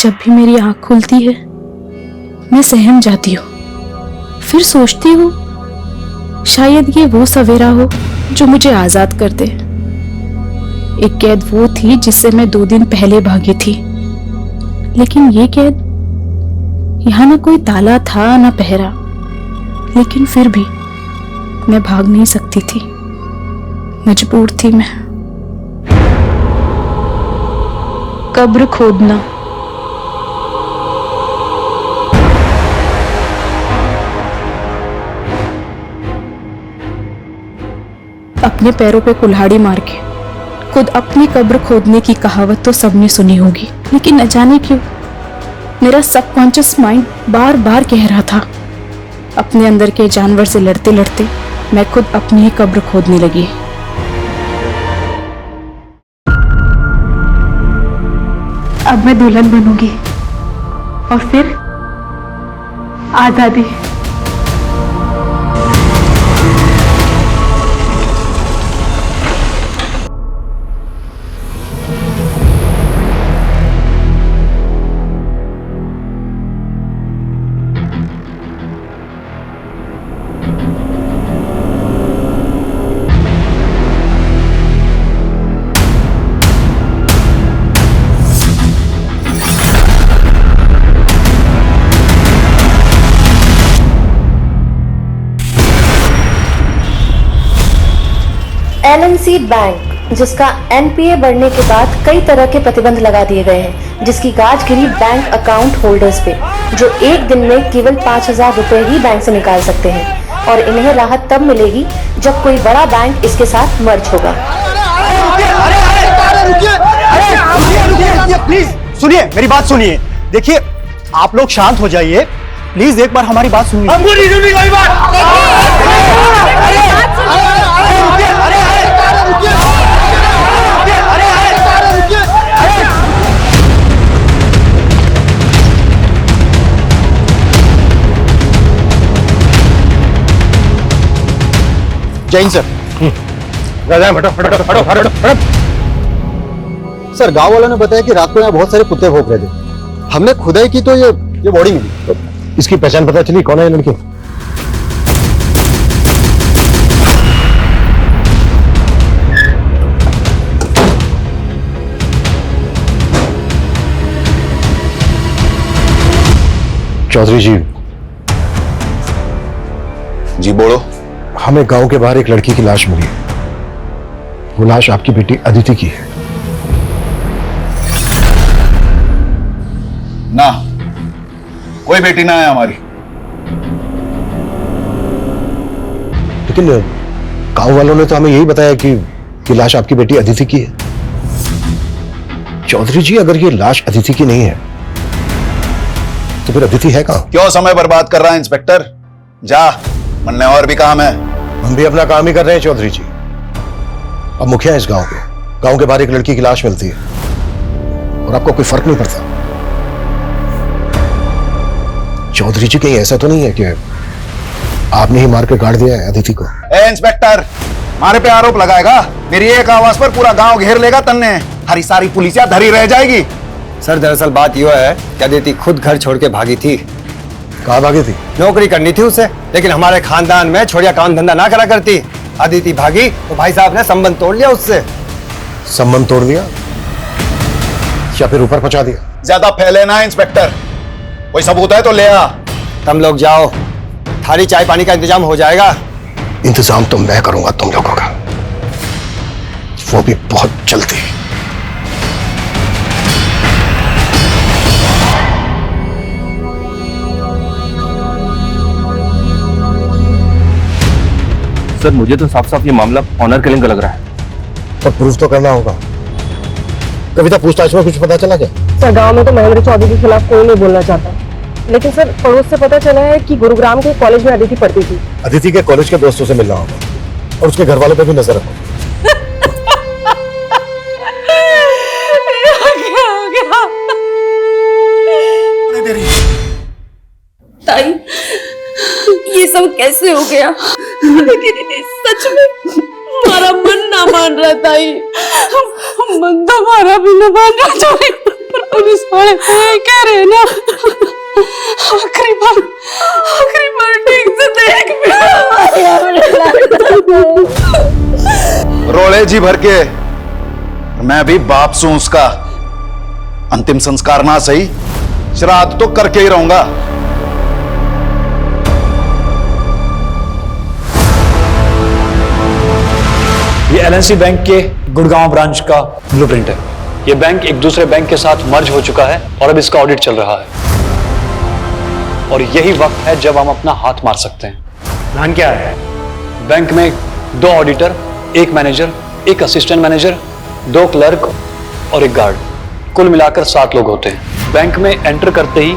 जब भी मेरी आंख खुलती है मैं सहम जाती हूँ। फिर सोचती हूँ शायद ये वो सवेरा हो जो मुझे आजाद कर दे। एक कैद वो थी जिससे मैं 2 दिन पहले भागी थी, लेकिन ये कैद, यहाँ ना कोई ताला था ना पहरा, लेकिन फिर भी मैं भाग नहीं सकती थी, मजबूर थी मैं। कब्र खोदना। अपने पैरों पे कुल्हाड़ी मार के खुद अपनी कब्र खोदने की कहावत तो सबने सुनी होगी, लेकिन न जाने क्यों मेरा सबकॉन्शियस माइंड बार बार कह रहा था, अपने अंदर के जानवर से लड़ते लड़ते मैं खुद अपनी ही कब्र खोदने लगी। अब मैं दुल्हन बनूंगी और फिर आजादी। LNC बैंक, जिसका NPA बढ़ने के बाद कई तरह के प्रतिबंध लगा दिए गए हैं, जिसकी गाज गिरी बैंक अकाउंट होल्डर्स पे, जो एक दिन में केवल 5,000 रुपए ही बैंक से निकाल सकते हैं, और इन्हें राहत तब मिलेगी जब कोई बड़ा बैंक इसके साथ मर्ज होगा। प्लीज सुनिए, मेरी बात सुनिए। देखिए, आप लोग शांत हो जाइए प्लीज, एक बार हमारी बात सुनिए। हमको नहीं सुननी कोई बात। जैन सर, सर गांव वालों ने बताया कि रात को यहाँ बहुत सारे कुत्ते भौंक रहे थे। हमने खुदाई की तो ये बॉडी मिली। इसकी पहचान पता चली? कौन है ये लड़की? चौधरी जी। जी बोलो। हमें गांव के बाहर एक लड़की की लाश मिली है। वो लाश आपकी बेटी अदिति की है। ना, कोई बेटी ना है हमारी। लेकिन गांव वालों ने तो हमें यही बताया कि लाश आपकी बेटी अदिति की है। चौधरी जी, अगर ये लाश अदिति की नहीं है तो फिर अदिति है कहां? क्यों समय बर्बाद कर रहा है इंस्पेक्टर? जा, मन और भी काम है। हम भी अपना काम ही कर रहे हैं चौधरी जी। अब मुखिया है इस गांव के। गांव के बाहर एक लड़की की लाश मिलती है और आपको कोई फर्क नहीं पड़ता। चौधरी जी, कहीं ऐसा तो नहीं है कि आपने ही मार के गाड़ दिया है अदिति को? ए इंस्पेक्टर, हमारे पे आरोप लगाएगा? मेरी एक आवाज पर पूरा गांव घेर लेगा तन्ने। हरी सारी पुलिसिया धरी रह जाएगी। सर दरअसल बात यह है कि अदिति खुद घर छोड़ के भागी थी। कहाँ भागी थी? नौकरी करनी थी उसे, लेकिन हमारे खानदान में छोड़िया काम धंधा ना करा करती। अदिति भागी तो भाई साहब ने संबंध तोड़ लिया उससे। संबंध तोड़ दिया या फिर ऊपर पहुंचा दिया? ज्यादा फैले ना इंस्पेक्टर, कोई सबूत है तो ले आ। तुम लोग जाओ, थाली चाय पानी का इंतजाम हो जाएगा। इंतजाम तो मैं करूंगा तुम लोगों का, वो भी बहुत जल्दी। सर, मुझे तो साफ साफ ये मामला ऑनर किलिंग का लग रहा है। पर प्रूफ तो करना होगा। कविता, पूछताछ में कुछ पता चला क्या? सर गांव में तो महेंद्र चौधरी के खिलाफ कोई नहीं बोलना चाहता, लेकिन सर पड़ोस से पता चला है कि गुरुग्राम के कॉलेज में अदिति पढ़ती थी। अदिति के कॉलेज के दोस्तों से मिलना होगा और उसके घर वालों पे भी नजर रखो। ताई, ये सब कैसे हो गया? लेकिन सच में हमारा मन ना मान रहा ताई, मन तो हमारा भी ना मान रहा। पुलिस वाले तो यही कह रहे हैं ना, आखिरी बार ठीक से देख रोले जी भर के मैं भी बाप सू उसका। अंतिम संस्कार ना सही, श्राद्ध तो करके ही रहूंगा। ये एलएनसी बैंक के गुड़गांव ब्रांच का ब्लूप्रिंट है। ये बैंक एक दूसरे बैंक के साथ मर्ज हो चुका है और अब इसका ऑडिट चल रहा है, और यही वक्त है जब हम अपना हाथ मार सकते हैं। प्लान क्या है? बैंक में 2 auditor, 1 manager, 1 assistant manager, 2 clerk और 1 गार्ड, कुल मिलाकर 7 लोग होते हैं। बैंक में एंटर करते ही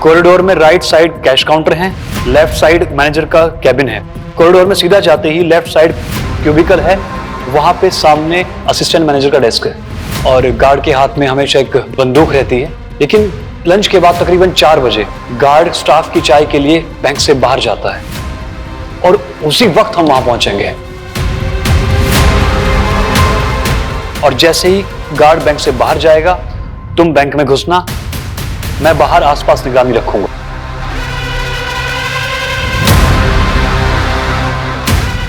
कॉरिडोर में राइट साइड कैश काउंटर है, लेफ्ट साइड मैनेजर का कैबिन है। कॉरिडोर में सीधा जाते ही लेफ्ट साइड क्यूबिकल है, वहां पे सामने असिस्टेंट मैनेजर का डेस्क है, और गार्ड के हाथ में हमेशा एक बंदूक रहती है। लेकिन लंच के बाद तकरीबन 4 बजे गार्ड स्टाफ की चाय के लिए बैंक से बाहर जाता है, और उसी वक्त हम वहां पहुंचेंगे। और जैसे ही गार्ड बैंक से बाहर जाएगा, तुम बैंक में घुसना, मैं बाहर आसपास निगरानी रखूंगा।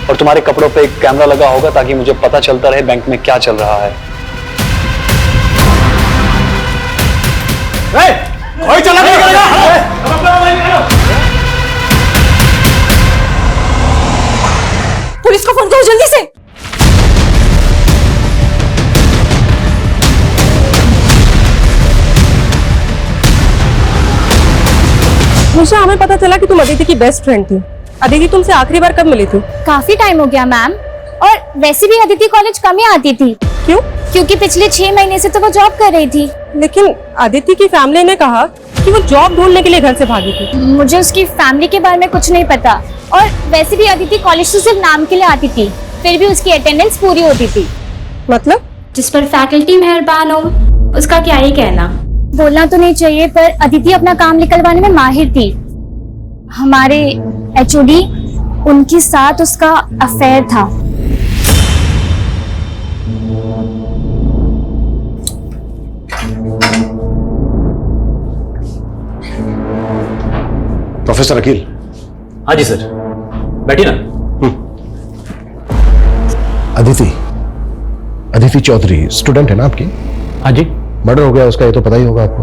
और तुम्हारे कपड़ों पे एक कैमरा लगा होगा ताकि मुझे पता चलता रहे बैंक में क्या चल रहा है। कोई चला नहीं करेगा। पुलिस को फोन करो जल्दी से। निशा, हमें पता चला कि तुम अदिति की बेस्ट फ्रेंड थी। अदिति तुमसे आखिरी बार कब मिली थी? काफी टाइम हो गया मैम, और वैसे भी अदिति कॉलेज कम ही आती थी। क्यों? क्योंकि पिछले 6 महीने से तो वो जॉब कर रही थी। लेकिन अदिति की फैमिली ने कहा कि वो जॉब ढूंढने के लिए घर से भागी थी। मुझे उसकी फैमिली के बारे में कुछ नहीं पता, और वैसे भी अदिति कॉलेज तो सिर्फ नाम के लिए आती थी, फिर भी उसकी अटेंडेंस पूरी होती थी। मतलब? जिस पर फैकल्टी मेहरबान हो, उसका क्या ही कहना। बोलना तो नहीं चाहिए, पर अदिति अपना काम निकलवाने में माहिर थी। हमारे एचओडी, उनके साथ उसका अफेयर था। प्रोफेसर अकील। हाँ जी सर, बैठिए ना। अदिति चौधरी स्टूडेंट है ना आपकी? हाँ जी। मर्डर हो गया उसका, ये तो पता ही होगा आपको।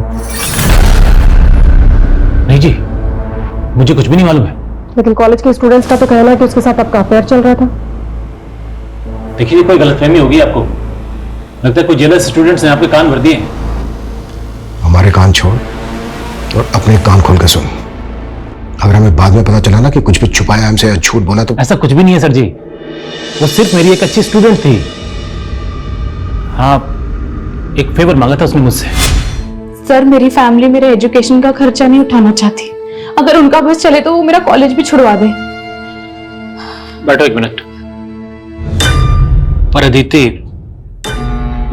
नहीं जी, मुझे कुछ भी नहीं मालूम है। लेकिन कॉलेज के स्टूडेंट्स का तो कहना है कि उसके साथ आपका अफेयर चल रहा था। देखिए, कोई गलतफहमी होगी आपको। लगता है कोई जेलस स्टूडेंट्स ने आपके कान भर दिए। हमारे कान छोड़ और अपने कान खोल के सुन। अगर हमें बाद में पता चला ना कि कुछ भी छुपाया हमसे या झूठ बोला तो। ऐसा कुछ भी नहीं है सर जी, वो सिर्फ मेरी एक अच्छी स्टूडेंट थी। हाँ, एक फेवर मांगा था उसने मुझसे। सर, मेरी फैमिली मेरे एजुकेशन का खर्चा नहीं उठाना चाहती। अगर उनका बस चले तो वो मेरा कॉलेज भी छुड़वा दे। बैठो 1 मिनट। पर अदिति,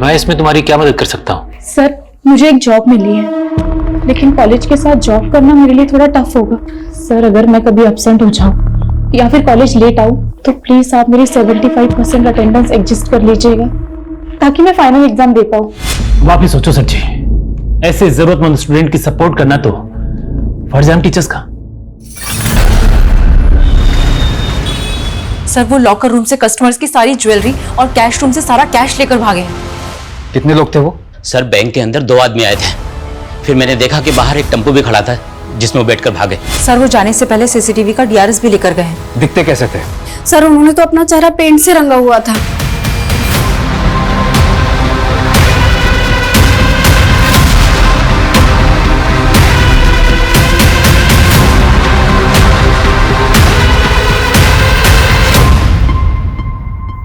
मैं इसमें तुम्हारी क्या मदद कर सकता हूँ? सर, मुझे एक जॉब मिली है, लेकिन कॉलेज के साथ जॉब करना मेरे लिए थोड़ा टफ होगा। सर, अगर मैं कभी एब्सेंट हो जाऊं या फिर कॉलेज लेट आऊं तो प्लीज आप मेरी 75% अटेंडेंस एडजस्ट कर लीजिएगा, ताकि मैं फाइनल एग्जाम दे पाऊं। वापिस सोचो सर जी, ऐसे जरूरतमंद स्टूडेंट की सपोर्ट करना तो फर्ज है हम टीचर्स का। सर, वो लॉकर रूम से कस्टमर्स की सारी ज्वेलरी और कैश रूम से सारा कैश लेकर भागे हैं। कितने लोग थे वो? सर, बैंक के अंदर 2 आदमी आए थे, फिर मैंने देखा कि बाहर एक टेम्पो भी खड़ा था जिसमें वो बैठकर भागे। सर, वो जाने से पहले सीसीटीवी का डीआरएस भी लेकर गए हैं। दिखते कैसे थे? सर, उन्होंने तो अपना चेहरा पेंट से रंगा हुआ था।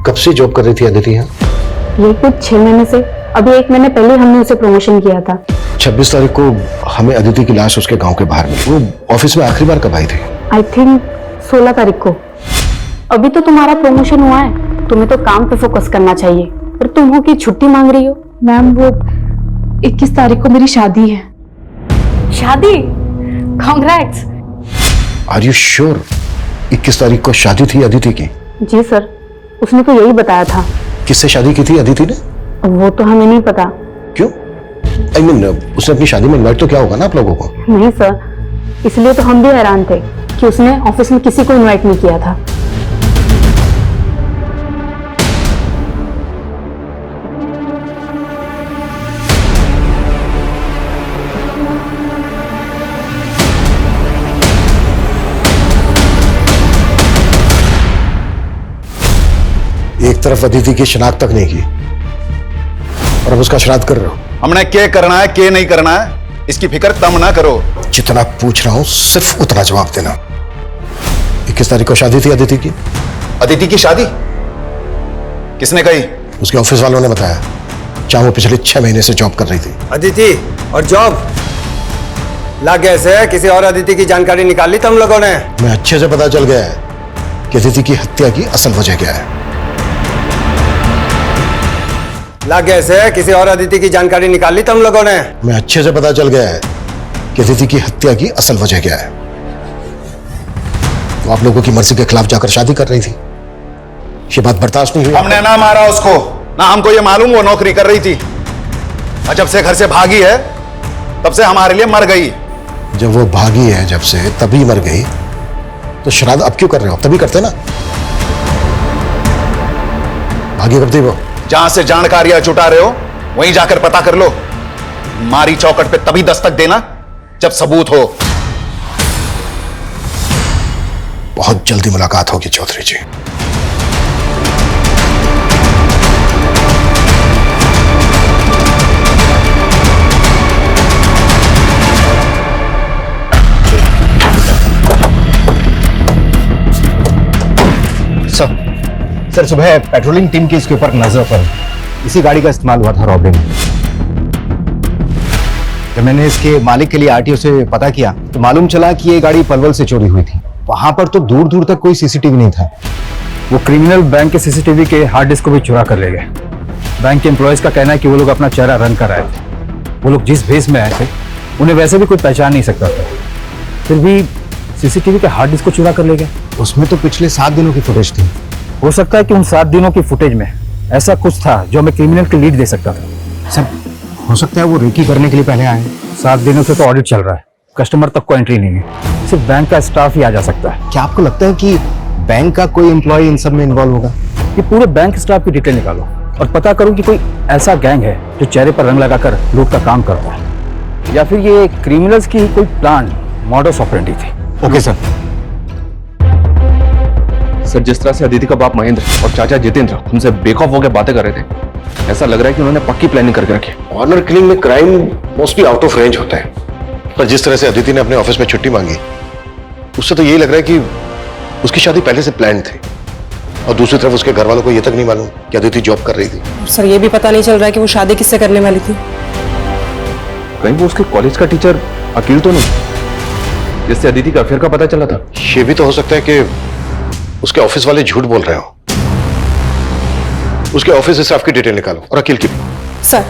कब से जॉब कर रही थी अदिति यहाँ? ये कुछ 6 महीने से। अभी 1 महीने पहले हमने उसे प्रमोशन किया था। 26 तारीख को हमें अदिति की लाश उसके गांव के बाहर मिली। वो ऑफिस में आखिरी बार कब आई थी? आई थिंक 16 तारीख को। अभी तो तुम्हारा प्रमोशन हुआ है, तुम्हें तो काम पे फोकस करना चाहिए, और तुम हो कि छुट्टी मांग रही हो। मैम, वो 21 तारीख को मेरी शादी है। शादी? कांग्रेट्स। आर यू श्योर 21 तारीख को शादी थी अदिति की? जी सर, उसने तो यही बताया था। किससे शादी की थी अदिति ने? वो तो हमें नहीं पता। क्यों? I mean, उसने अपनी शादी में इनवाइट तो किया होगा ना आप लोगों को? नहीं सर, इसलिए तो हम भी हैरान थे कि उसने ऑफिस में किसी को इनवाइट नहीं किया था। एक तरफ अदिति की शिनाख्त तक नहीं की और अब उसका श्राद्ध कर रहे हो। हमने क्या करना है क्या नहीं करना है इसकी फिक्र तम ना करो। जितना पूछ रहा हूं सिर्फ उतना जवाब देना। 21 तारीख को शादी थी अदिति की। अदिति की शादी किसने कही? उसके ऑफिस वालों ने बताया, जहां वो पिछले 6 महीने से जॉब कर रही थी। अदिति और जॉब लग गए से किसी और अदिति की जानकारी निकाल ली तुम लोगों ने? मैं अच्छे से पता चल गया है कि अदिति की हत्या की असल वजह क्या है। लग गए से किसी और अदिति की जानकारी निकाल ली तुम लोगों ने? मैं अच्छे से पता चल गया है कि अदिति की हत्या की असल वजह क्या है। वो आप लोगों की मर्जी के खिलाफ जाकर शादी कर रही थी। ये बात बर्दाश्त नहीं हुई। हमने ना मारा उसको, ना हमको ये मालूम वो नौकरी कर रही थी। और जब से घर से भागी है तब से हमारे लिए मर गई। जब वो भागी है जब से तभी मर गई, तो श्राद्ध अब क्यों कर रहे हो? तभी करते ना। भागी कब थी वो? जहां से जानकारियां जुटा रहे हो वहीं जाकर पता कर लो। मारी चौकट पे तभी दस्तक देना जब सबूत हो। बहुत जल्दी मुलाकात होगी चौधरी जी। सर सुबह पेट्रोलिंग टीम की इसके ऊपर नजर पड़ी। इसी गाड़ी का इस्तेमाल हुआ था रॉबरी में। जब मैंने इसके मालिक के लिए आरटीओ से पता किया तो मालूम चला कि ये गाड़ी पलवल से चोरी हुई थी। वहां पर तो दूर दूर तक कोई सीसीटीवी नहीं था। वो क्रिमिनल बैंक के सीसीटीवी के हार्ड डिस्क को भी चुरा कर ले गए। बैंक के एम्प्लॉयज का कहना है कि वो लोग अपना चेहरा रन कर आए थे। वो लोग जिस भेस में आए थे उन्हें वैसे भी कोई पहचान नहीं सकता था, फिर भी सीसीटीवी के हार्ड डिस्क को चुरा कर ले गए। उसमें तो पिछले 7 दिनों की फुटेज थी। हो सकता है कि उन 7 दिनों की फुटेज में ऐसा कुछ था जो हमें क्रिमिनल की लीड दे सकता था। सर हो सकता है वो रेकी करने के लिए पहले आए। 7 दिनों से तो ऑडिट चल रहा है, कस्टमर तक को एंट्री नहीं है, सिर्फ बैंक का स्टाफ ही आ जा सकता है। क्या आपको लगता है कि बैंक का कोई एम्प्लॉय इन सब में इन्वॉल्व होगा? कि पूरे बैंक स्टाफ की डिटेल निकालो और पता करो कि कोई ऐसा गैंग है जो चेहरे पर रंग लगाकर लूट का काम करता है, या फिर ये क्रिमिनल्स की कोई प्लान मॉडस ऑपरेंडी थी। Okay sir. सर, जिस तरह से अदिति का बाप महेंद्र और चाचा जितेंद्र हमसे बेखौफ होकर बातें कर रहे थे, ऐसा लग रहा है कि उन्होंने पक्की प्लानिंग करके रखी है। ऑनर किलिंग में crime mostly out of range होता है, पर जिस तरह से अदिति ने अपने ऑफिस में छुट्टी मांगी उससे तो यही लग रहा है कि उसकी शादी पहले से प्लान थी। और दूसरी तरफ उसके घर वालों को यह तक नहीं मालूम कि अदिति जॉब कर रही थी। सर ये भी पता नहीं चल रहा है कि वो शादी किससे करने वाली थी। कहीं वो उसके कॉलेज का टीचर अकील तो नहीं, जिससे अदिति का अफेयर का पता चला था? ये भी तो हो सकता है कि उसके ऑफिस वाले झूठ बोल रहे हो। उसके ऑफिस स्टाफ की डिटेल निकालो और अकील की भी। सर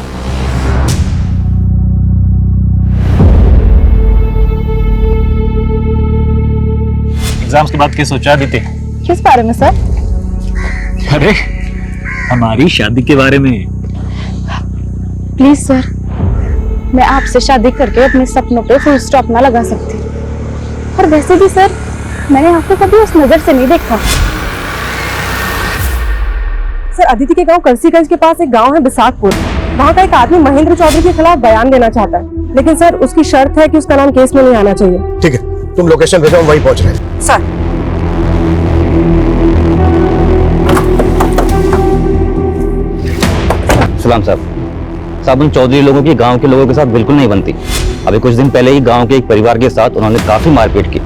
एग्जाम्स के बाद क्या सोचा अदिति? किस बारे में सर? अरे हमारी शादी के बारे में। प्लीज सर, मैं आपसे शादी करके अपने सपनों पे फुल स्टॉप ना लगा सकती। और वैसे भी सर, मैंने आपको कभी उस नजर से नहीं देखा। सर अदिति के गांव करसीगंज के पास एक गांव है बिसाकपुर। वहाँ का एक आदमी महेंद्र चौधरी के खिलाफ बयान देना चाहता है, लेकिन सर उसकी शर्त है कि उसका नाम केस में नहीं आना चाहिए। ठीक है, तुम लोकेशन भेजो, हम वहीं पहुंच रहे हैं। सर सलाम साहब, उन चौधरी लोगों की गांव के लोगों के साथ बिल्कुल नहीं बनती। अभी कुछ दिन पहले ही गांव के एक परिवार के साथ उन्होंने काफी मारपीट की।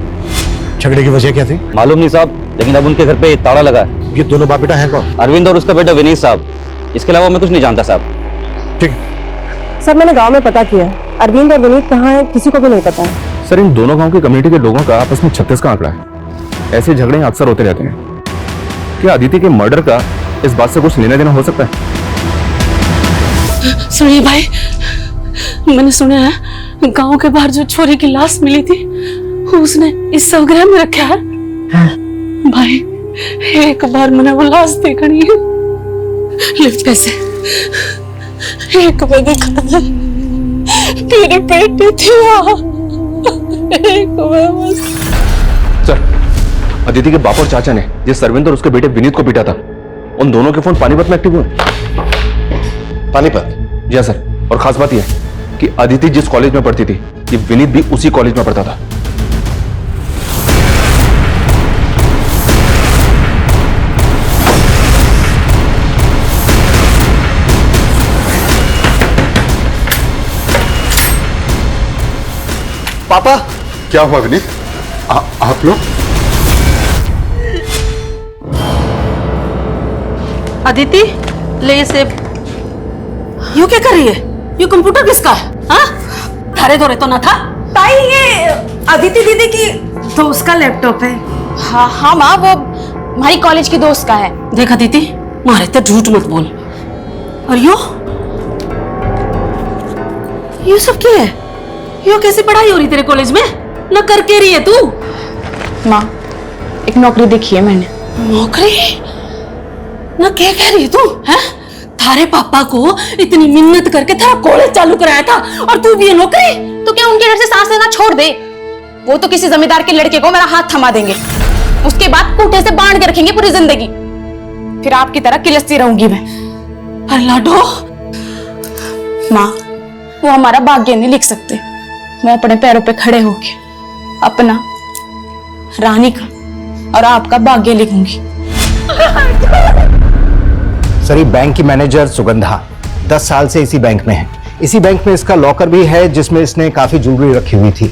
झगड़े की वजह क्या थी? मालूम नहीं साहब, लेकिन अब उनके घर पे ताला लगा है। ये दोनों बाप बेटा हैं कौन? अरविंद और उसका बेटा विनीत साहब। इसके अलावा मैं कुछ नहीं जानता साहब। ठीक। सर मैंने गांव में पता किया है, अरविंद और विनीत कहाँ है किसी को भी नहीं पता है। सर, इन दोनों गांव की कम्युनिटी के लोगों का आपस में 36 का आंकड़ा है। ऐसे झगड़े अक्सर होते रहते हैं। क्या अदिति के मर्डर का इस बात से कुछ लेना देना हो सकता है? सुनिए भाई, मैंने सुना है गांव के बाहर जो छोरी की लाश मिली थी उसने इस सौगरह में रखा है। भाई एक बार मैंने वो लाश देखनी है। लिफ्ट पैसे एक बार देखा था। मेरी बेटी थी वहाँ। एक मैं बस। सर, अदिति के बाप और चाचा ने जिस सरविंद और उसके बेटे विनीत को पीटा था, उन दोनों के फोन पानीपत में एक्टिव हुए। पानीपत? जी हाँ सर, और खास बात यह है कि अदिति जिस कॉलेज में पढ़ती थी, ये विनीत भी उसी कॉलेज में पढ़ता था। पापा, क्या हुआ विनीत? आप लोग? अदिति, ले ये सेब। यू क्या कर रही है? ये कंप्यूटर किसका है? हाँ? थारे धोरे तो ना था? ताई, ये अदिति दीदी की दोस्त का लैपटॉप है। हाँ हाँ माँ, वो हमारी कॉलेज की दोस्त का है। देख अदिति, मारे तो झूठ मत बोल। और यो सब क्या है? यो कैसी पढ़ाई हो रही तेरे कॉलेज में? न करके रही है तू? माँ, एक नौकरी देखी है मैंने। नौकरी? न क्या कह रही है तू? हैं? थारे पापा को इतनी मिन्नत करके तेरा कॉलेज चालू कराया था और तू भी ये नौकरी? तो क्या उनके घर से सांस लेना छोड़ दे? वो तो किसी जमींदार के लड़के को मेरा हाथ थमा देंगे, उसके बाद कूटे से बांध के रखेंगे पूरी जिंदगी। फिर आपकी तरह किलसती रहूंगी मैं। अरे लाडो, माँ, वो हमारा भाग्य नहीं लिख सकते। मैं अपने पैरों पे खड़े होके अपना, रानी का और आपका भाग्य लिखूंगी। सर, ये बैंक की मैनेजर सुगंधा 10 साल से इसी बैंक में है। इसी बैंक में इसका लॉकर भी है जिसमें इसने काफी ज्वेलरी रखी हुई थी।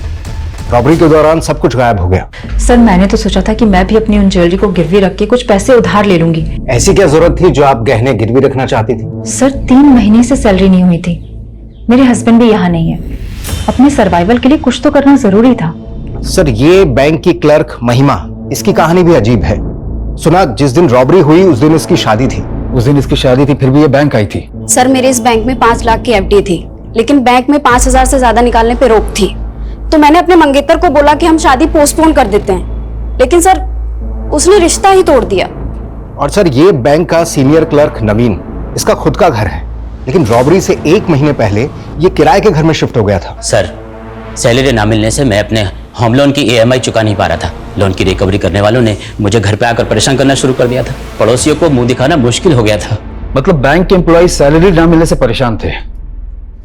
रॉबरी के दौरान सब कुछ गायब हो गया। सर, मैंने तो सोचा था कि मैं भी अपनी उन ज्वेलरी को गिरवी रख के कुछ पैसे उधार ले लूंगी। ऐसी क्या जरूरत थी जो आप गहने गिरवी रखना चाहती थी? सर, 3 महीने से सैलरी नहीं हुई थी। मेरे हस्बैंड भी यहाँ नहीं है। अपने सर्वाइवल के लिए कुछ तो करना जरूरी था। सर, ये बैंक की क्लर्क महिमा, इसकी कहानी भी अजीब है। सुना जिस दिन रॉबरी हुई उस दिन इसकी शादी थी। उस दिन इसकी शादी थी, फिर भी ये बैंक आई थी। सर, मेरे इस बैंक में 5 लाख की एफडी थी, लेकिन बैंक में 5,000 से ज्यादा निकालने पे रोक थी। तो मैंने अपने मंगेतर को बोला कि हम शादी पोस्टपोन कर देते हैं, लेकिन सर उसने रिश्ता ही तोड़ दिया। और सर, ये बैंक का सीनियर क्लर्क नवीन, इसका खुद का घर है, लेकिन रॉबरी से 1 महीने पहले ये किराए के घर में शिफ्ट हो गया था। सर, सैलरी ना मिलने से मैं अपने होम लोन की EMI चुका नहीं पा रहा था। लोन की रिकवरी करने वालों ने मुझे घर पे आकर परेशान करना शुरू कर दिया था। पड़ोसियों को मुंह दिखाना मुश्किल हो गया था। मतलब बैंक के एम्प्लॉय सैलरी ना मिलने से परेशान थे,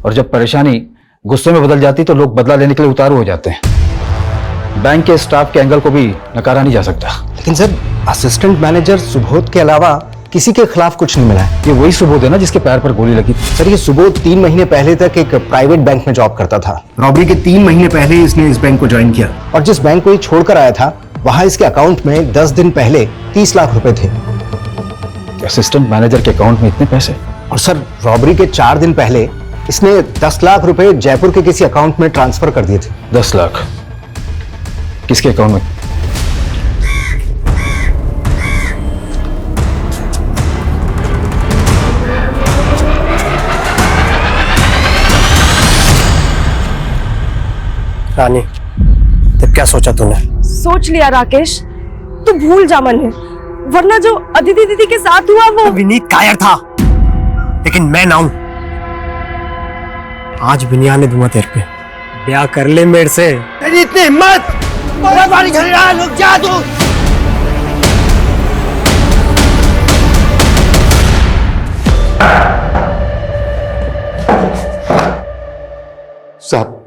और जब परेशानी गुस्से में बदल जाती तो लोग बदला लेने के लिए उतारू हो जाते हैं। बैंक के स्टाफ के एंगल को भी नकारा नहीं जा सकता। लेकिन सर, असिस्टेंट मैनेजर सुबोध के अलावा किसी के खिलाफ कुछ नहीं मिला है। ये वही सुबोध है ना जिसके पैर पर गोली लगी थी? सर, ये सुबोध 3 महीने पहले तक एक प्राइवेट बैंक में जॉब करता था। रॉबरी के 3 महीने पहले इसने इस बैंक को ज्वाइन किया, और जिस बैंक को ये छोड़कर आया था वहां इसके अकाउंट में 10 दिन पहले 30 लाख रुपए थे। असिस्टेंट मैनेजर के अकाउंट में इतने पैसे? और सर, रॉबरी के 4 दिन पहले इसने 10 लाख रुपए जयपुर के किसी अकाउंट में ट्रांसफर कर दिए थे। 10 लाख किसके अकाउंट में? रानी, तब क्या सोचा तूने? सोच लिया राकेश, तू भूल जा मन है, वरना जो अदिति दीदी के साथ हुआ वो। विनीत कायर था, लेकिन मैं ना हूं। आज बिनिया ने दूंगा तेरे पे। ब्याह कर ले मेरे से। तेरी इतनी हिम्मत! बारी रुक जा तू। साहब,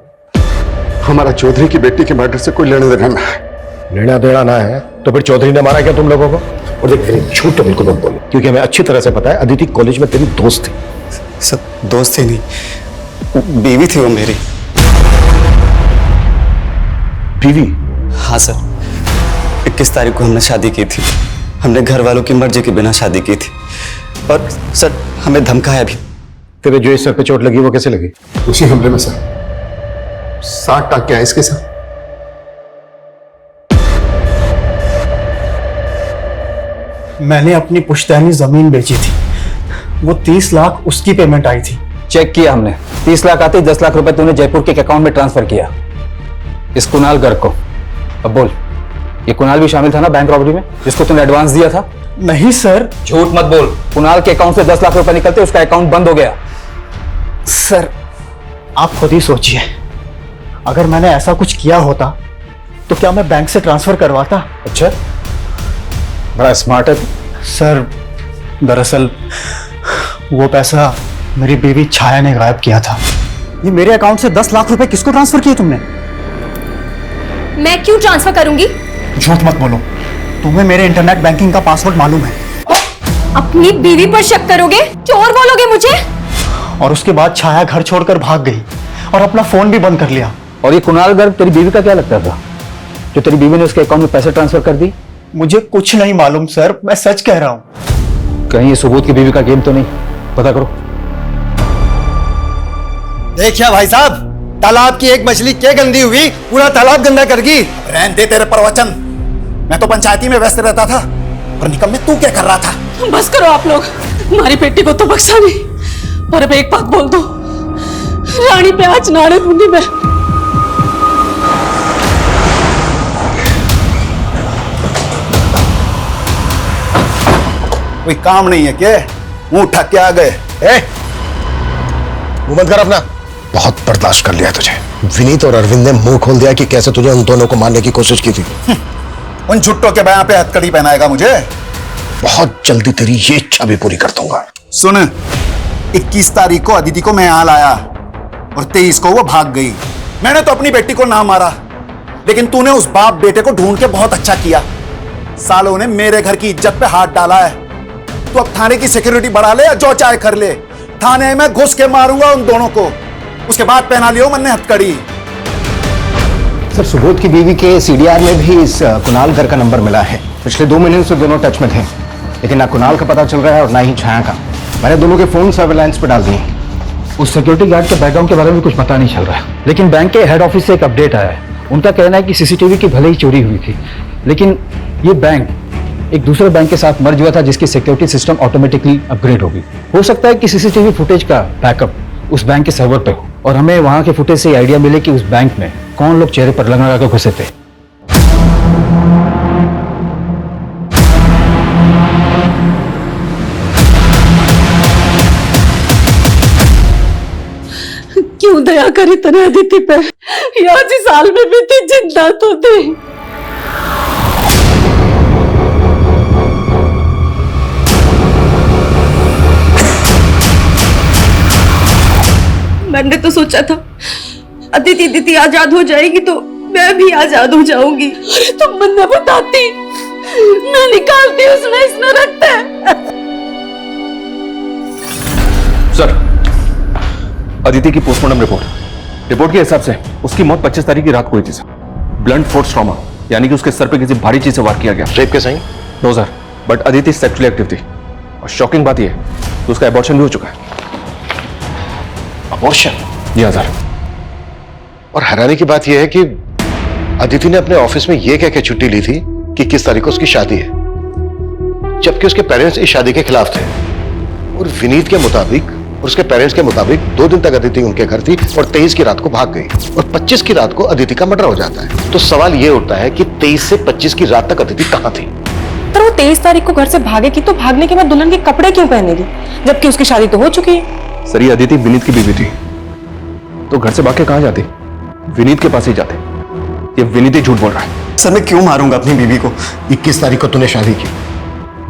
हमारा चौधरी की बेटी के मर्डर से कोई लेना देना ना है। लेना देना ना है तो फिर चौधरी ने मारा क्या तुम लोगों को? और देख, मेरी झूठ तो बिल्कुल मत बोलो, क्योंकि हमें अच्छी तरह से पता है अदिति कॉलेज में तेरी दोस्त थी। सब दोस्त ही नहीं, बीवी थी वो मेरी। बीवी? हाँ सर, 21 तारीख को हमने शादी की थी। हमने घर वालों की मर्जी के बिना शादी की थी, और सर हमें धमकाया भी। तेरे जो इस सर पे चोट लगी वो कैसे लगी? उसी हमले में सर 60 टाँके आए इसके साथ। मैंने अपनी पुश्तैनी जमीन बेची थी, वो 30 लाख उसकी पेमेंट आई थी। चेक किया हमने, 30 लाख आते ही 10 लाख रुपए तूने जयपुर के अकाउंट में ट्रांसफर किया इस कुणाल गर्ग को। अब बोल, ये कुणाल भी शामिल था ना बैंक रॉबरी में जिसको तूने एडवांस दिया था? नहीं सर। झूठ मत बोल। कुणाल के अकाउंट से 10 लाख रुपए निकलते उसका अकाउंट बंद हो गया। सर, आप खुद ही सोचिए, अगर मैंने ऐसा कुछ किया होता तो क्या मैं बैंक से ट्रांसफर करवाता? अच्छा, बड़ा स्मार्ट है। सर दरअसल वो पैसा मेरी बीवी छाया ने गायब किया था। ये मेरे अकाउंट से 10 लाख रुपए किसको ट्रांसफर किए तुमने? मैं क्यों ट्रांसफर करूंगी? झूठ मत बोलो, तुम्हें मेरे इंटरनेट बैंकिंग का पासवर्ड मालूम है। अपनी बीवी पर शक करोगे? चोर बोलोगे मुझे? और उसके बाद छाया घर छोड़कर भाग गई और अपना फोन भी बंद कर लिया। और ये कुणाल गर्ग तेरी बीवी का क्या लगता था जो तेरी बीवी ने उसके अकाउंट में पैसे ट्रांसफर कर दी? मुझे कुछ नहीं मालूम सर, मैं सच कह रहा हूं। कहीं ये सुबोध की बीवी का गेम तो नहीं? पता करो। देखिए भाई साहब, तालाब की एक मछली क्या गंदी हुई, पूरा तालाब गंदा कर गई। रहने दे तेरे प्रवचन, मैं तो पंचायती में व्यस्त रहता था, और निकम में तू क्या कर रहा था? बस करो आप लोग, हमारी बेटी को तो बख्शा नहीं, पर अब एक बात बोल दो, रानी पे आज नारे दूंगी मैं। कोई काम नहीं है क्या? मुंह उठा के आ गए। मुंह बंद कर अपना। बहुत बर्दाश्त कर लिया तुझे। विनीत और अरविंद ने मुंह खोल दिया कि कैसे तुझे उन दोनों को मारने की कोशिश की थी। उन झुट्टों के बयां पे हथकड़ी पहनाएगा मुझे? बहुत जल्दी तेरी ये इच्छा भी पूरी कर दूंगा। सुन, 21 तारीख को अदिति को मैं यहाँ लाया और 23 को वो भाग गई। मैंने तो अपनी बेटी को ना मारा, लेकिन तूने उस बाप बेटे को ढूंढ के बहुत अच्छा किया। सालों ने मेरे घर की इज्जत पे हाथ डाला है। तू अब थाने की सिक्योरिटी बढ़ा ले या जो चाहे कर ले, थाने में घुस के मारूंगा उन दोनों को। उसके बाद पहना लियो मैंने हथकड़ी। सर सुबोध की बीवी के सीडीआर में भी इस कुणाल घर का नंबर मिला है। पिछले 2 महीने से दोनों टच में थे, लेकिन ना कुणाल का पता चल रहा है और ना ही छाया का। मैंने दोनों के फोन सर्वेलांस पे डाल दिए। उस सिक्योरिटी गार्ड के बैकग्राउंड के बारे में कुछ पता नहीं चल रहा है, लेकिन बैंक के हेड ऑफिस से एक अपडेट आया है। उनका कहना है कि सीसीटीवी की भले ही चोरी हुई थी, लेकिन ये बैंक एक दूसरे बैंक के साथ मर्ज हुआ था जिसकी सिक्योरिटी सिस्टम ऑटोमेटिकली अपग्रेड होगी। हो सकता है कि सीसीटीवी फुटेज का बैकअप उस बैंक के सर्वर पे हो और हमें वहां के फुटेज से आइडिया मिले कि उस बैंक में कौन लोग चेहरे पर लगा कर घुसे थे। क्यों दया करी तने अदिति पे? यार जी साल में भी थी, जिंदा तो थी। मैंने तो सोचा था अदिति दीदी आजाद हो जाएगी तो मैं भी आजाद हो जाऊंगी। अरे तुम मुझे बताती, मैं निकालती उसमें इसमें रखता है। सर, अदिति की पोस्टमार्टम रिपोर्ट के हिसाब से उसकी मौत 25 तारीख की रात को हुई थी सर। ब्लंट फोर्स ट्रॉमा, यानी कि उसके सर पे किसी भारी चीज से वार किया गया। रेप के सही? No sir, but Aditi sexually active थी और शॉकिंग बात यह है कि उसका एबॉर्शन भी हो चुका है। अबॉर्शन? जी हाँ सर। और हैरानी की बात यह है कि अदिति ने अपने ऑफिस में यह कह के छुट्टी ली थी कि किस तारीख को उसकी शादी है, जबकि उसके पेरेंट्स इस शादी के खिलाफ थे। और विनीत के मुताबिक और उसके पेरेंट्स के मुताबिक 2 दिन तक अदिति उनके घर थी और 23 की रात को भाग गई और 25 की रात को अदिति का मर्डर हो जाता है। तो सवाल यह उठता है कि 23 से 25 की रात तक अदिति कहां थी? पर वो 23 तारीख को घर से भागेगी तो भागने के बाद दुल्हन के कपड़े क्यों पहनेगी, जबकि उसकी शादी तो हो चुकी है? सर, ये अदिति विनीत की बीवी थी, तो घर से भाग के कहां जाती? विनीत के पास ही जाते। ये विनीत ही झूठ बोल रहा है। सर, मैं क्यों मारूंगा अपनी बीवी को? 21 तारीख को तूने शादी की,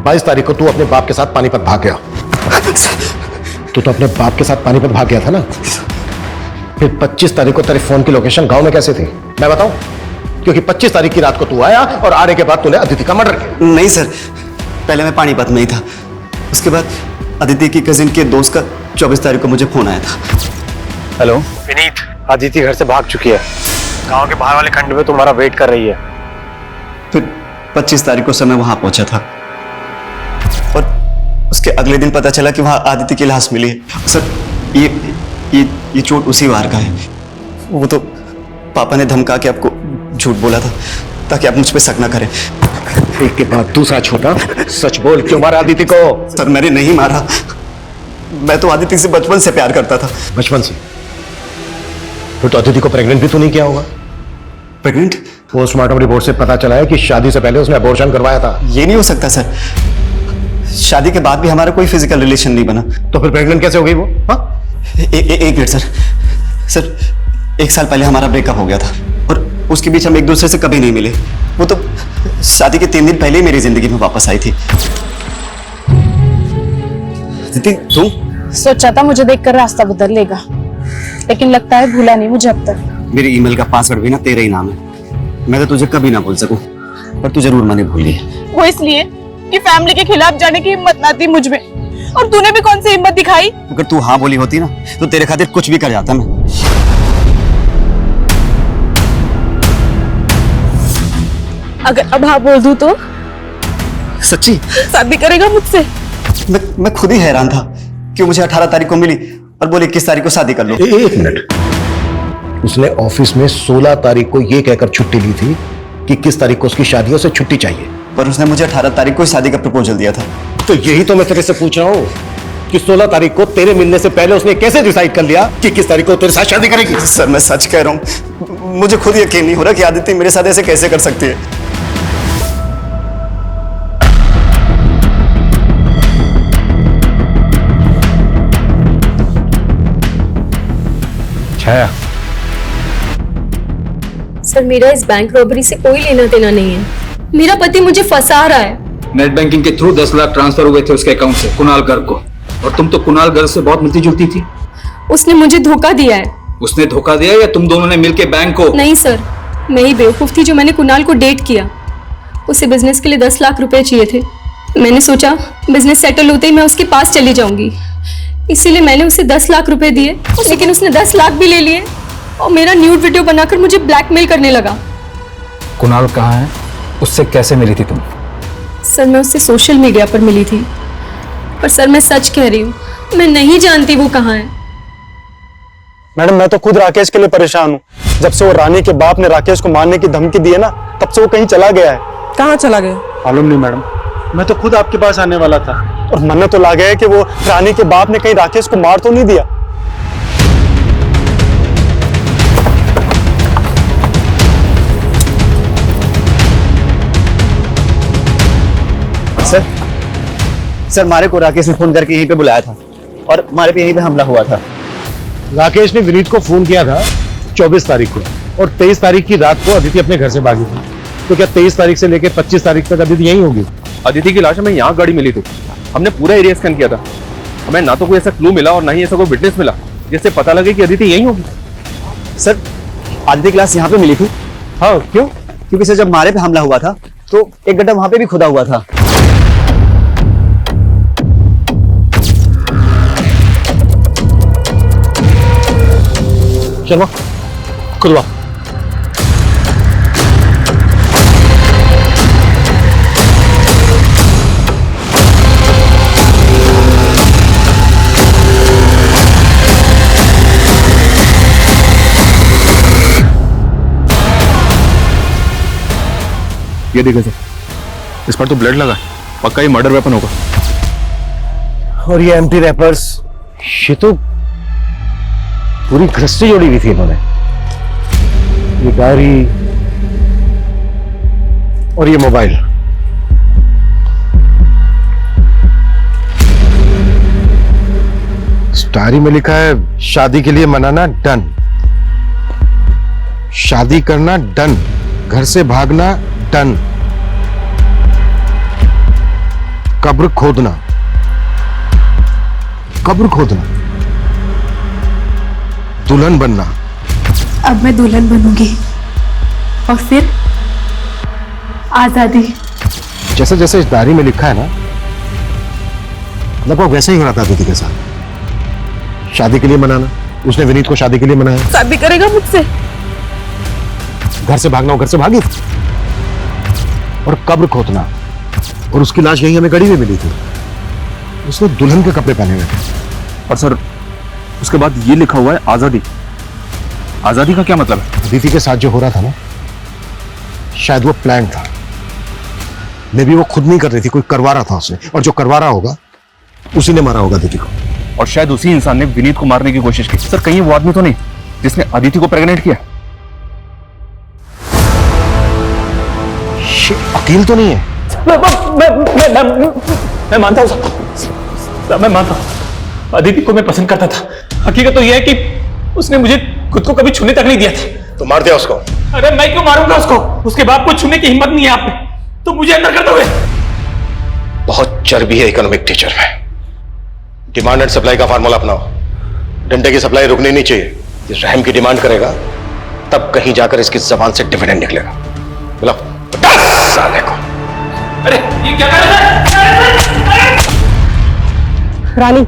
22 तारीख को तू अपने बाप के साथ पानीपत भाग गया। तू तो अपने बाप के साथ पानीपत भाग गया था ना? फिर 25 तारीख को तेरे फोन की लोकेशन गांव में कैसे थी, मैं बताऊं? क्योंकि 25 तारीख की रात को तू आया और आने के बाद तूने अदिति का मर्डर किया। नहीं सर, पहले मैं पानीपत में ही था, उसके बाद अदिति की कजिन के दोस्त का 24 तारीख को मुझे फोन आया था। हेलो विनीत, अदिति घर से भाग चुकी है, गांव के बाहर वाले खंड में तुम्हारा वेट कर रही है। फिर 25 तारीख को मैं वहां पहुंचा था और उसके अगले दिन पता चला कि वहां आदिति की लाश मिली है। सर, ये चोट उसी वार का है। वो तो पापा ने धमका के आपको झूठ बोला था ताकि आप मुझ पे शक ना करें। एक के बाद दूसरा छोटा, सच बोल, क्यों मारा आदिति को? सर, मैंने नहीं मारा, मैं तो आदिति से बचपन से प्यार करता था। बचपन से? फिर तो अदिति को प्रेग्नेंट भी तो नहीं किया होगा? प्रेग्नेंट? पोस्टमार्टम रिपोर्ट से पता चला है कि शादी से पहले उसने अबॉर्शन करवाया था। ये नहीं हो सकता सर, शादी के बाद भी हमारा कोई फिजिकल रिलेशन नहीं बना। तो फिर प्रेग्नेंट कैसे हो गई वो? हाँ? एक मिनट सर, सर 1 साल पहले हमारा ब्रेकअप हो गया था और उसके बीच हम एक दूसरे से कभी नहीं मिले। वो तो शादी के 3 दिन पहले ही मेरी जिंदगी में वापस आई थी। दीदी तू? सोचा था मुझे देखकर रास्ता बदल लेगा, लेकिन लगता है भूला नहीं मुझे अब तक। मेरी ईमेल का पासवर्ड भी ना तेरा ही नाम है। मैं तो तुझे कभी ना भूल सकूं, पर तू जरूर मैंने भूली है। वो इसलिए कि फैमिली के खिलाफ जाने की हिम्मत ना थी मुझ में, और तूने भी कौन सी हिम्मत दिखाई? अगर तू हाँ बोली होती ना तो तेरे खातिर कुछ भी कर जाता मैं। अगर अब हाँ बोल दूं तो? सच्ची? शादी करेगा मुझसे? मैं खुद ही हैरान था कि मुझे 18 तारीख को मिली और बोले 21 तारीख को शादी कर लो। 1 मिनट, उसने ऑफिस में 16 तारीख को ये कहकर छुट्टी ली थी कि 21 तारीख को उसकी शादी, उसे छुट्टी चाहिए। पर उसने मुझे 18 तारीख को शादी का प्रपोजल दिया था। तो यही तो मैं तेरे से पूछ रहा हूँ कि 16 तारीख को तेरे मिलने से पहले उसने कैसे डिसाइड कर लिया कि 21 तारीख को तेरे साथ शादी करेगी? सर मैं सच कह रहा हूँ, मुझे खुद यकीन नहीं हो रहा कि आदित्य मेरे साथ ऐसे कैसे कर सकती है। छाया, सर मेरा इस बैंक रॉबरी से कोई लेना देना नहीं है। मेरा पति मुझे फंसा रहा है। नेट बैंकिंग के थ्रू 10 लाख ट्रांसफर हुए थे उसके अकाउंट से कुणाल गर्ग को, और तुम तो कुणाल गर्ग से बहुत मिलती जुलती थी। उसने मुझे धोखा दिया है। उसने धोखा दिया या तुम दोनों ने मिलकर बैंक को? नहीं सर, मैं ही बेवकूफ थी जो मैंने कुणाल को डेट किया। उसे बिजनेस के लिए 10 लाख रुपए चाहिए थे। मैंने सोचा बिजनेस सेटल होते ही मैं उसके पास चली जाऊंगी, इसीलिए मैंने उसे 10 लाख रुपए दिए, लेकिन उसने 10 लाख भी ले लिए और मेरा न्यूड वीडियो बनाकर मुझे ब्लैकमेल करने लगा। कुणाल कहाँ है? उससे कैसे मिली थी तुम? सर मैं उससे सोशल मीडिया पर मिली थी, पर सर मैं सच कह रही हूँ, मैं नहीं जानती वो कहाँ है। मैडम मैं तो खुद राकेश के लिए परेशान हूँ। जब से वो रानी के बाप ने राकेश को मारने की धमकी दी है ना, तब से वो कहीं चला गया है। कहाँ चला गया? मालूम नहीं मैडम, मैं तो खुद आपके पास आने वाला था और मन तो ला गया है कि वो रानी के बाप ने कहीं राकेश को मार तो नहीं दिया। सर मारे को राकेश ने फोन करके यहीं पे बुलाया था और मारे पे यहीं पे हमला हुआ था। राकेश ने विनीत को फोन किया था 24 तारीख को, और 23 तारीख की रात को अदिति अपने घर से भागी थी। तो क्या 23 तारीख से लेकर 25 तारीख तक अदिति यहीं होगी? अदिति की लाश हमें यहाँ गाड़ी मिली थी, हमने पूरा एरिया स्कैन किया था, हमें ना तो कोई ऐसा क्लू मिला और ना ही ऐसा कोई विटनेस मिला जिससे पता लगे कि अदिति यहीं होगी। सर आदित्य की लाश यहाँ पे मिली थी। हाँ क्यों? क्योंकि सर जब मारे पे हमला हुआ था तो एक गड्ढा वहां पे भी खुदा हुआ था। चलो खुदवा। ये देखो सर, इस पर तो ब्लड लगा, पक्का ये मर्डर वेपन होगा। और ये एम्प्टी रैपर्स, ये तो पूरी गृहस्थी जोड़ी हुई थी इन्होंने। ये डायरी और ये मोबाइल। इस डायरी में लिखा है शादी के लिए मनाना डन, शादी करना डन, घर से भागना डन, कब्र खोदना, कब्र खोदना, दुल्हन बनना। अब मैं दुल्हन बनूंगी और फिर आजादी। जैसे जैसे इस डायरी में लिखा है ना, लगभग वैसे ही हो रहा था अदिति के साथ। शादी के लिए मनाना, उसने विनीत को शादी के लिए मनाया। शादी करेगा मुझसे? घर से भागना, वो घर से भागी, और कब्र खोदना, और उसकी लाश यही हमें गड़ी में मिली थी। उसने दुल्हन के कपड़े पहने हुए थे। और सर उसके बाद ये लिखा हुआ है आजादी। आजादी का क्या मतलब है? अदिति के साथ जो हो रहा था ना, शायद वो प्लान था। मे भी वो खुद नहीं कर रही थी, कोई करवा रहा था उसने, और जो करवा रहा होगा उसी ने मारा होगा अदिति को। और शायद उसी इंसान ने विनीत को मारने की कोशिश की। सर कहीं वो आदमी तो नहीं जिसने अदिति को प्रेग्नेंट किया? अकेल तो नहीं है? मैं मानता हूँ सर, मैं मानता हूँ अदिति को मैं पसंद करता था। हकीकत तो यह है कि उसने मुझे खुद को कभी छूने तक नहीं दिया था। तो मार दिया उसको। अरे मैं क्यों मारूंगा उसको? उसके बाप को छूने की हिम्मत नहीं है आप में, तो मुझे अंदर कर दोगे? बहुत चर्बी है इकोनॉमिक टीचर में। डिमांड एंड सप्लाई का फार्मूला अपनाओ। डंडे की सप्लाई रुकनी नहीं चाहिए। ये रहम की डिमांड करेगा तब कहीं जाकर इसकी जबान से डिविडेंड निकलेगा। बुलाओ साले को। अरे ये क्या कर रहे हैं? रानी,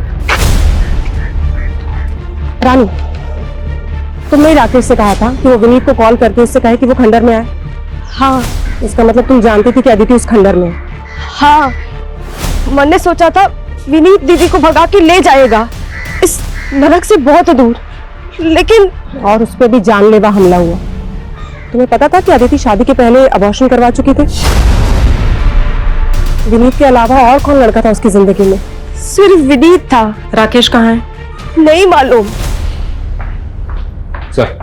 रानी, तुमने राकेश से कहा था कि वो विनीत को कॉल करके उससे कहे कि वो खंडर में आए। हाँ, इसका मतलब तुम जानती थी कि अदिति उस खंडर में है। हाँ, मैंने सोचा था विनीत दीदी को भगा के ले जाएगा इस नरक से बहुत दूर, लेकिन और उस पर भी जानलेवा हमला हुआ। तुम्हें पता था कि अदिति शादी के पहले अबॉर्शन करवा चुकी थी? विनीत के अलावा और कौन लड़का था उसकी जिंदगी में? सिर्फ विनीत था। राकेश कहाँ है? नहीं मालूम। सर,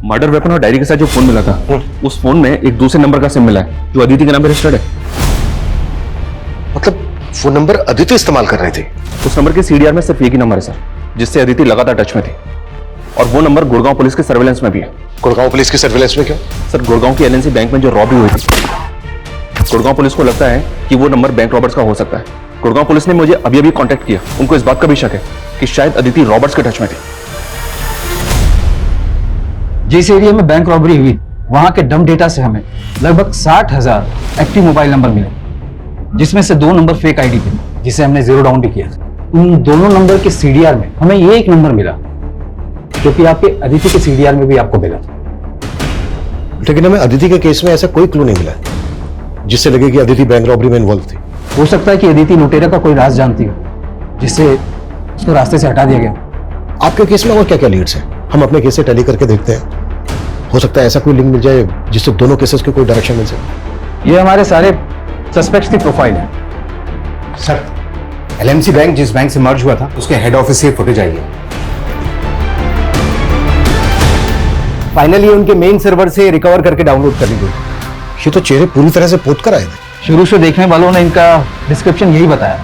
मर्डर वेपन और डायरी के साथ जो फोन मिला था, उस फोन में एक दूसरे नंबर का सिम मिला है जो अदिति के नाम पे रजिस्टर्ड है। मतलब फोन नंबर अदिति इस्तेमाल कर रही थी? उस नंबर के सीडीआर में सिर्फ एक ही नंबर है सर, जिससे अदिति लगातार टच में थी, और वो नंबर गुड़गांव पुलिस के सर्वेलेंस में भी है। गुड़गांव पुलिस की सर्वेलेंस में क्यों? सर, गुड़गांव की एलएनसी बैंक में जो रॉबरी हुई थी, गुड़गांव पुलिस को लगता है कि वो नंबर बैंक रॉबर्ट्स का हो सकता है। गुड़गांव पुलिस ने मुझे अभी अभी कांटेक्ट किया। उनको इस बात का भी शक है कि शायद अदिति रॉबर्ट्स के टच में थी। जिस एरिया में बैंक रॉबरी हुई, वहां के डम डेटा से हमें लगभग 60,000 एक्टिव मोबाइल नंबर मिले, जिसमें से 2 नंबर फेक आईडी थे, जिसे हमने जीरो डाउन भी किया। उन दोनों नंबर के सीडीआर में हमें ये एक नंबर मिला जो कि आपके अदिति के सीडीआर में भी आपको मिला। लेकिन हमें अदिति के केस में ऐसा कोई क्लू नहीं मिला जिससे लगे कि अदिति बैंक रॉबरी में इन्वॉल्व थी। हो सकता है कि अदिति लुटेरा का कोई राज जानती हो, जिससे उसको रास्ते से हटा दिया गया। आपके केस में और क्या क्या लीड्स हैं? हम अपने केस से टैली करके देखते हैं। हो सकता है ऐसा कोई लिंक मिल जाए जिससे दोनों केसेस की कोई डायरेक्शन मिल सके। ये हमारे सारे सस्पेक्ट्स की प्रोफाइल है। सर, एलएमसी बैंक जिस बैंक से मर्ज हुआ था, उसके हेड ऑफिस से फुटेज आई है। फाइनली उनके मेन सर्वर से रिकवर करके डाउनलोड कर ली गई। ये तो चेहरे पूरी तरह से पोत कर आए थे। शुरू से देखने वालों ने इनका डिस्क्रिप्शन यही बताया।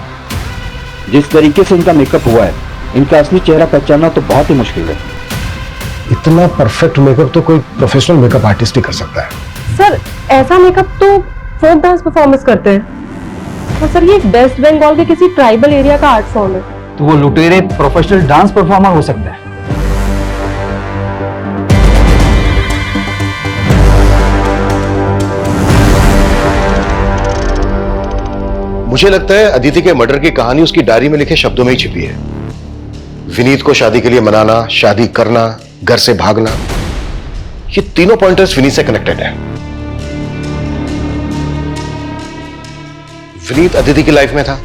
जिस तरीके से इनका मेकअप हुआ है, इनका असली चेहरा पहचानना तो बहुत ही मुश्किल है। इतना परफेक्ट मेकअप तो कोई प्रोफेशनल मेकअप आर्टिस्ट ही कर सकता है। सर, ऐसा मेकअप तो फोक डांस परफॉर्मेंस करते हैं, और सर ये वेस्ट बंगाल के किसी ट्राइबल एरिया का आर्ट फॉर्म है। तो वो लुटेरे प्रोफेशनल डांस परफॉर्मर हो सकता है। मुझे लगता है अदिति के मर्डर की कहानी उसकी डायरी में लिखे शब्दों में ही छिपी है। विनीत को शादी के लिए मनाना, शादी करना, घर से भागना, ये तीनों पॉइंटर्स विनीत से कनेक्टेड है। विनीत अदिति की लाइफ में था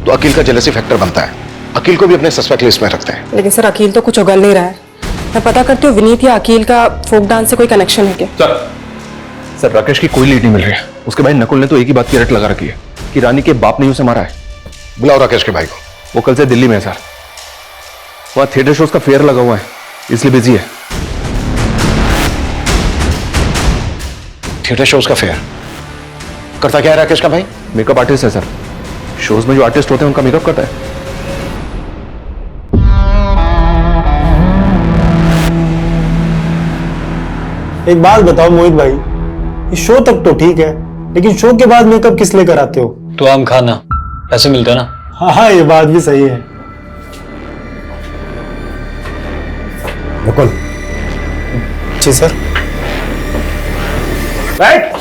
तो अकील का जेलसी फैक्टर बनता है। अकील को भी अपने सस्पेक्ट लिस्ट में रखते हैं। लेकिन सर, अकील तो कुछ उगल नहीं रहा है। मैं पता करती हूँ विनीत या अकील का फोक डांस से कोई कनेक्शन है क्या? सर, राकेश की कोई लीड नहीं मिल रही है। उसके भाई नकुल ने तो एक ही बात की रट लगा रखी है कि रानी के बाप ने उसे मारा है। बुलाओ राकेश के भाई को। वो कल से दिल्ली में है सर। वहां थिएटर शोज का फेयर लगा हुआ है, इसलिए बिजी है। थिएटर शोज का फेयर करता क्या है राकेश का भाई? मेकअप आर्टिस्ट है सर। शोज में जो आर्टिस्ट होते हैं उनका मेकअप करता है। एक बात बताओ मोहित भाई, शो तक तो ठीक है, लेकिन शो के बाद मेकअप किस लिए कराते हो? तो आम खाना पैसे मिलते हैं ना। हाँ, ये बात भी सही है। नकुल। जी सर। बैठ।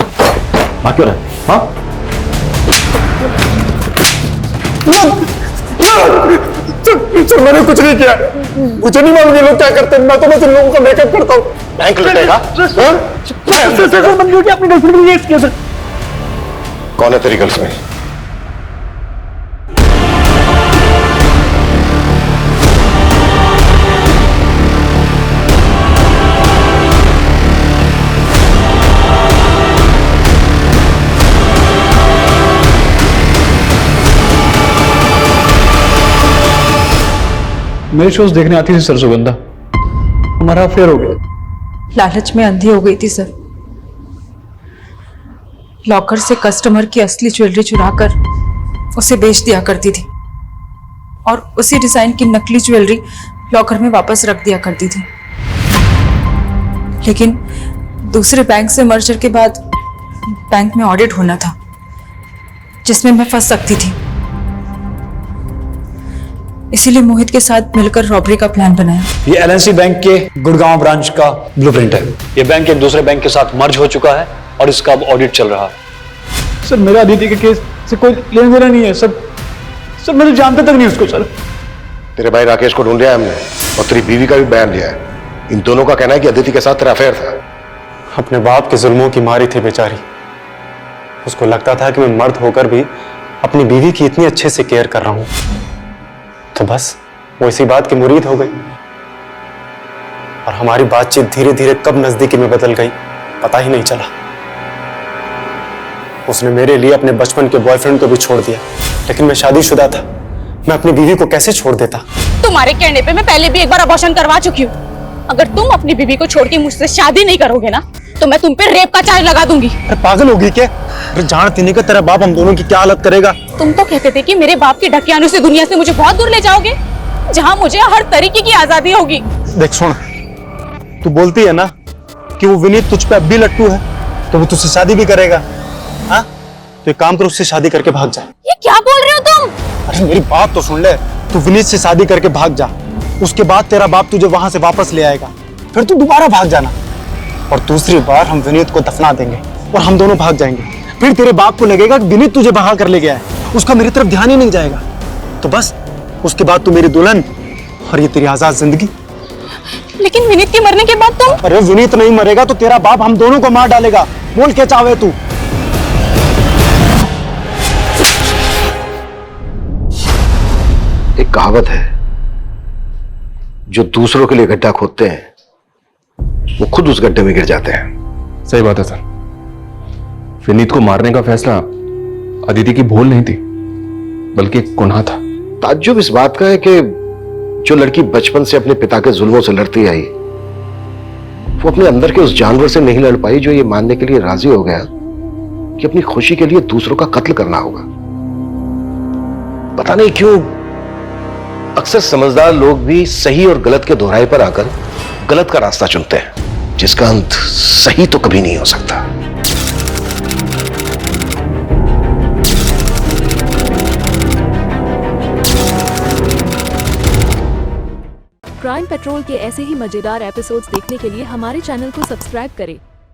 हाँ, क्यों रहा? हाँ? सर, मैंने कुछ नहीं किया। मुझे नहीं मालूम ये लोग क्या करते हैं। मैं तो बस इन लोगों का मेकअप करता हूँ। बैंक लुटेगा? अपनी गर्लफ्रेंड के लिए किया सर। कौन है तेरी गर्लफ्रेंड? मेरे शोज देखने आती थी सर सुगंधा। हमारा अफेयर हो गया। लालच में अंधी हो गई थी सर। लॉकर से कस्टमर की असली ज्वेलरी चुराकर उसे बेच दिया करती थी और उसी डिजाइन की नकली ज्वेलरी लॉकर में वापस रख दिया करती थी। लेकिन दूसरे बैंक से मर्जर के बाद बैंक में ऑडिट होना था जिसमें मैं फंस सकती थी। इसीलिए मोहित के साथ मिलकर रॉबरी का प्लान बनाया। ये एलएनसी बैंक के गुड़गांव ब्रांच का ब्लूप्रिंट है। ये बैंक एक दूसरे बैंक के साथ मर्ज हो चुका है और इसका अब ऑडिट चल रहा है। सर मेरा अदिति के केस से कोई लेना देना नहीं है सर। सर मैं तो जानता तक नहीं उसको सर। तेरे भाई राकेश को ढूंढ लिया हमने और तेरी बीवी का भी बयान लिया है। इन दोनों का कहना है कि अदिति के साथ तेरा अफेयर था। अपने बाप के जुल्मों की मारी थी बेचारी। उसको लगता था कि मैं मर्द होकर भी अपनी बीवी की इतनी अच्छे से केयर कर रहा हूं, तो बस वो इसी बात की मुरीद हो गई और हमारी बातचीत धीरे धीरे कब नजदीकी में बदल गई पता ही नहीं चला। उसने मेरे लिए अपने बचपन के बॉयफ्रेंड को भी छोड़ दिया, लेकिन मैं शादीशुदा था। मैं अपनी बीवी को कैसे छोड़ देता? तुम्हारे कहने पे मैं पहले भी एक बार अबॉर्शन करवा चुकी हूँ। अगर तुम अपनी बीवी को छोड़ के मुझसे शादी नहीं करोगे ना तो मैं तुम पे रेप का चार्ज लगा दूंगी। अरे पागल होगी क्या? अरे जानती नहीं कि तेरा बाप हम दोनों की क्या हालत करेगा। तुम तो कहते थे कि मेरे बाप के ढकियानों से दुनिया से मुझे बहुत दूर ले जाओगे, जहाँ मुझे हर तरीके की आजादी होगी। देख सुन, तू बोलती है ना कि वो विनीत तुझ पे अब भी लट्टू है, तो वो तुझसे शादी भी करेगा। हाँ तो एक काम कर, उससे शादी करके भाग जा। ये क्या बोल रहे हो तुम? अरे मेरी बात तो सुन ले। तू विनीत से शादी करके भाग जा, उसके बाद तेरा बाप तुझे वहां से वापस ले आएगा, फिर तू दोबारा भाग जाना और दूसरी बार हम विनीत को दफना देंगे और हम दोनों भाग जाएंगे। फिर तेरे बाप को लगेगा कि विनीत तुझे भगा कर ले गया है, उसका मेरी तरफ ध्यान ही नहीं जाएगा। तो बस उसके बाद तू मेरी दुल्हन और ये तेरी आजाद जिंदगी। लेकिन विनीत के मरने के बाद तुम? अरे विनीत नहीं मरेगा तो तेरा बाप हम दोनों को मार डालेगा। बोल क्या चाहे तू। एक कहावत है, जो दूसरों के लिए गड्ढा खोदते हैं वो खुद उस गड्ढे में गिर जाते हैं। सही बात है सर। विनीत को मारने का फैसला अदिति की भूल नहीं थी, बल्कि एक गुनाह था। ताज्जुब इस बात का है कि जो लड़की बचपन से अपने पिता के जुल्मों से लड़ती आई, वो अपने अंदर के उस जानवर से नहीं लड़ पाई जो ये मानने के लिए राजी हो गया कि अपनी खुशी के लिए दूसरों का कत्ल करना होगा। पता नहीं क्यों अक्सर समझदार लोग भी सही और गलत के दोहराए पर आकर गलत का रास्ता चुनते हैं, जिसका अंत सही तो कभी नहीं हो सकता। क्राइम पेट्रोल के ऐसे ही मजेदार एपिसोड्स देखने के लिए हमारे चैनल को सब्सक्राइब करें